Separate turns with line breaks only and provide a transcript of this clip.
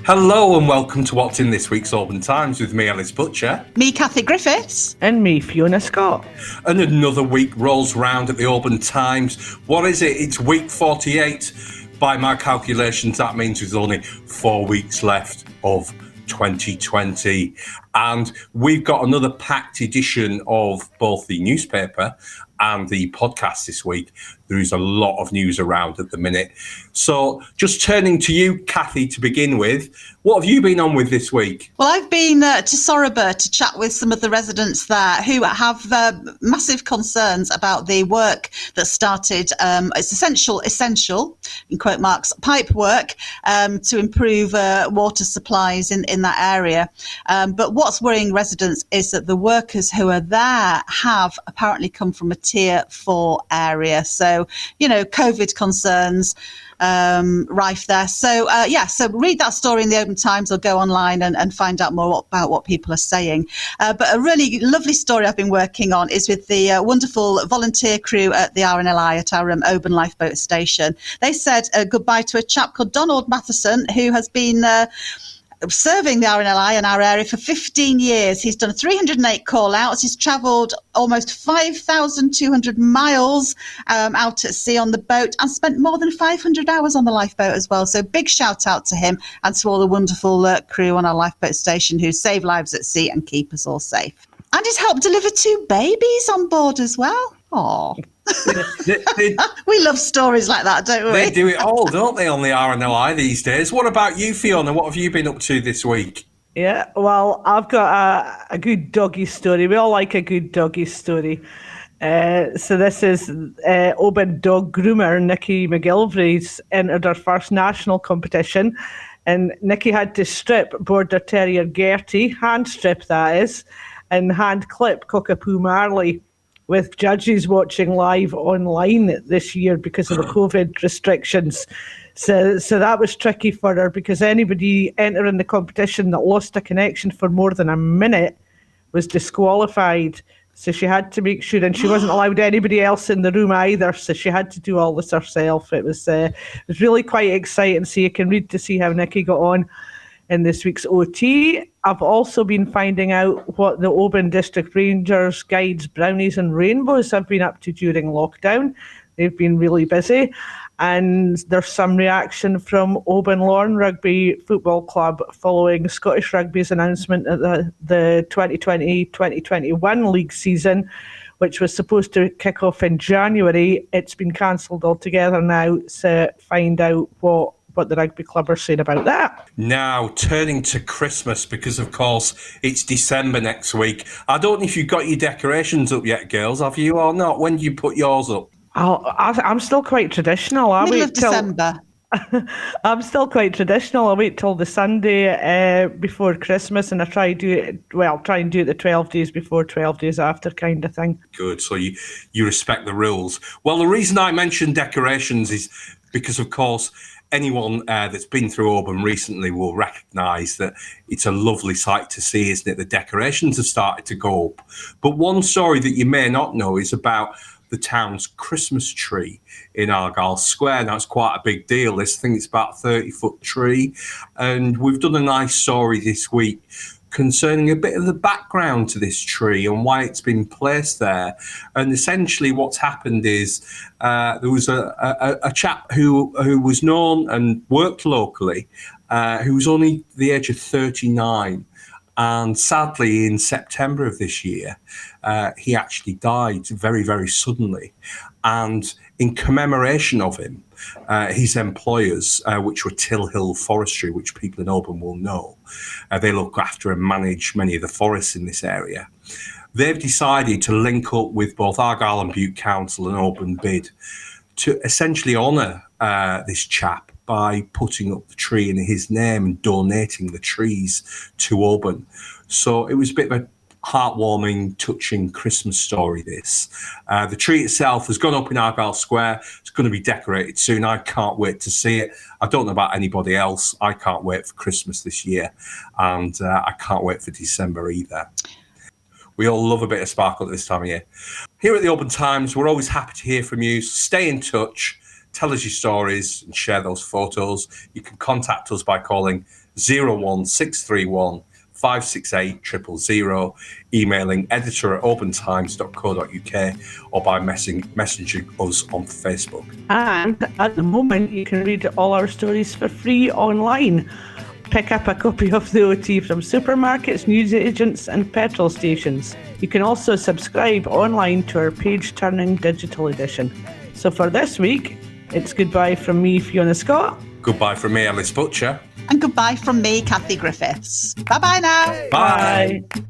Hello and welcome to what's in this week's Oban Times with me, Ellis Butcher.
Me, Kathie Griffiths.
And me, Fiona Scott.
And another week rolls round at the Oban Times. What is it? It's week 48. By my calculations, that means there's only 4 weeks left of 2020. And we've got another packed edition of both the newspaper and the podcast this week. There is a lot of news around at the minute. So just turning to you, Kathie, to begin with, what have you been on with this week?
Well, I've been to Sorrowburgh to chat with some of the residents there who have massive concerns about the work that started. It's essential, in quote marks, pipe work to improve water supplies in that area. But what's worrying residents is that the workers who are there have apparently come from a Tier 4 area. So, COVID concerns rife there. So read that story in the Oban Times or go online and find out more about what people are saying. But a really lovely story I've been working on is with the wonderful volunteer crew at the RNLI at our Oban Lifeboat Station. They said goodbye to a chap called Donald Matheson, who has been serving the RNLI in our area for 15 years. He's done 308 call-outs. He's travelled almost 5,200 miles out at sea on the boat and spent more than 500 hours on the lifeboat as well. So big shout out to him and to all the wonderful crew on our lifeboat station who save lives at sea and keep us all safe. And he's helped deliver 2 babies on board as well. Aww. We love stories like that, don't we?
They do it all, don't they, on the RNLI these days? What about you, Fiona? What have you been up to this week?
Yeah, well, I've got a good doggy story. We all like a good doggy story. So this is Oban dog groomer Nikki McGilvray's entered her first national competition, and Nikki had to strip Border Terrier Gertie, hand strip that is, and hand clip Cockapoo Marley, with judges watching live online this year because of the COVID restrictions. So that was tricky for her because anybody entering the competition that lost a connection for more than a minute was disqualified. So she had to make sure, and she wasn't allowed anybody else in the room either, so she had to do all this herself. It was really quite exciting. So you can read to see how Nikki got on in this week's OT. I've also been finding out what the Oban District Rangers, Guides, Brownies and Rainbows have been up to during lockdown. They've been really busy. And there's some reaction from Oban Lawn Rugby Football Club following Scottish Rugby's announcement at the 2020-2021 league season, which was supposed to kick off in January. It's been cancelled altogether now, so find out what the rugby club are saying about that.
Now, turning to Christmas, because of course it's December next week. I don't know if you've got your decorations up yet, girls, have you or not? When do you put yours up?
I'm still quite traditional.
Middle of December.
I'm still quite traditional. I wait till the Sunday before Christmas, and I try and do it the 12 days before, 12 days after kind of thing.
Good, so you respect the rules. Well, the reason I mentioned decorations is because, of course, anyone that's been through Oban recently will recognise that it's a lovely sight to see, isn't it? The decorations have started to go up. But one story that you may not know is about the town's Christmas tree in Argyll Square. Now, it's quite a big deal. I think it's about a 30-foot tree. And we've done a nice story this week concerning a bit of the background to this tree and why it's been placed there. And essentially what's happened is there was a chap who was known and worked locally, who was only the age of 39. And sadly, in September of this year, he actually died very, very suddenly. And in commemoration of him, his employers, which were Till Hill Forestry, which people in Oban will know, they look after and manage many of the forests in this area. They've decided to link up with both Argyll and Bute Council and Oban Bid to essentially honour this chap by putting up the tree in his name and donating the trees to Oban. So it was a bit of a heartwarming, touching Christmas story, this. The tree itself has gone up in Argyll Square. It's going to be decorated soon. I can't wait to see it. I don't know about anybody else. I can't wait for Christmas this year. And I can't wait for December either. We all love a bit of sparkle at this time of year. Here at the Oban Times, we're always happy to hear from you. Stay in touch. Tell us your stories and share those photos. You can contact us by calling 01631 568 000, emailing editor@obantimes.co.uk, or by messaging us on Facebook.
And at the moment, you can read all our stories for free online. Pick up a copy of the OT from supermarkets, newsagents and petrol stations. You can also subscribe online to our page-turning digital edition. So for this week, it's goodbye from me, Fiona Scott.
Goodbye from me, Ellis Butcher.
And goodbye from me, Kathie Griffiths. Bye-bye now.
Bye.
Bye.